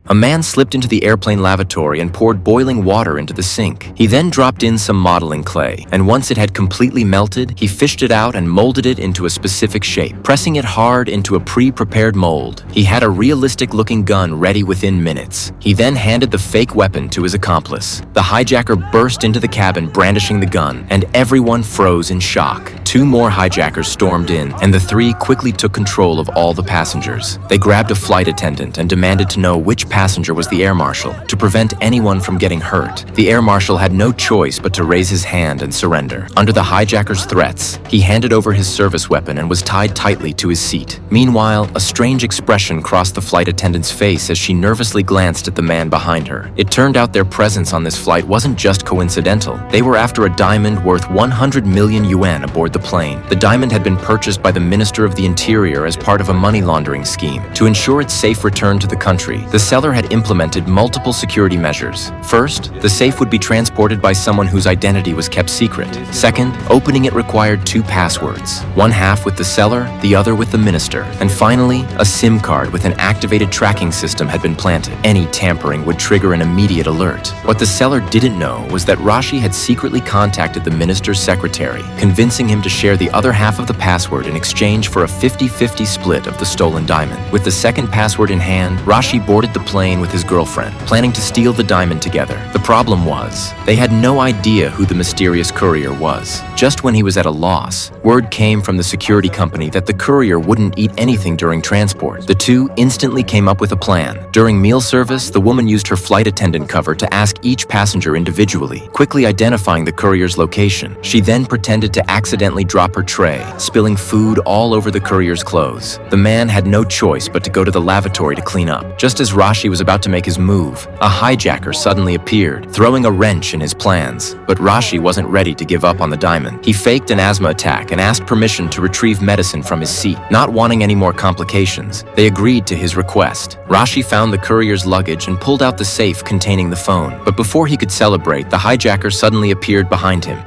A man slipped into the airplane lavatory and poured boiling water into the sink. He then dropped in some modeling clay, and once it had completely melted, he fished it out and molded it into a specific shape, pressing it hard into a pre-prepared mold. He had a realistic-looking gun ready within minutes. He then handed the fake weapon to his accomplice. The hijacker burst into the cabin brandishing the gun, and everyone froze in shock. Two more hijackers stormed in, and the three quickly took control of all the passengers. They grabbed a flight attendant and demanded to know which passenger was the air marshal, to prevent anyone from getting hurt. The air marshal had no choice but to raise his hand and surrender. Under the hijackers' threats, he handed over his service weapon and was tied tightly to his seat. Meanwhile, a strange expression crossed the flight attendant's face as she nervously glanced at the man behind her. It turned out their presence on this flight wasn't just coincidental. They were after a diamond worth 100 million yuan aboard the plane. The diamond had been purchased by the Minister of the Interior as part of a money laundering scheme. To ensure its safe return to the country, the seller had implemented multiple security measures. First, the safe would be transported by someone whose identity was kept secret. Second, opening it required two passwords, one half with the seller, the other with the minister. And finally, a SIM card with an activated tracking system had been planted. Any tampering would trigger an immediate alert. What the seller didn't know was that Rashi had secretly contacted the minister's secretary, convincing him to share the other half of the password in exchange for a 50-50 split of the stolen diamond. With the second password in hand, Rashi boarded the plane with his girlfriend, planning to steal the diamond together. The problem was, they had no idea who the mysterious courier was. Just when he was at a loss, word came from the security company that the courier wouldn't eat anything during transport. The two instantly came up with a plan. During meal service, the woman used her flight attendant cover to ask each passenger individually, quickly identifying the courier's location. She then pretended to accidentally drop her tray, spilling food all over the courier's clothes. The man had no choice but to go to the lavatory to clean up. Just as Rashi was about to make his move, a hijacker suddenly appeared, throwing a wrench in his plans. But Rashi wasn't ready to give up on the diamond. He faked an asthma attack and asked permission to retrieve medicine from his seat. Not wanting any more complications, they agreed to his request. Rashi found the courier's luggage and pulled out the safe containing the phone. But before he could celebrate, the hijacker suddenly appeared behind him.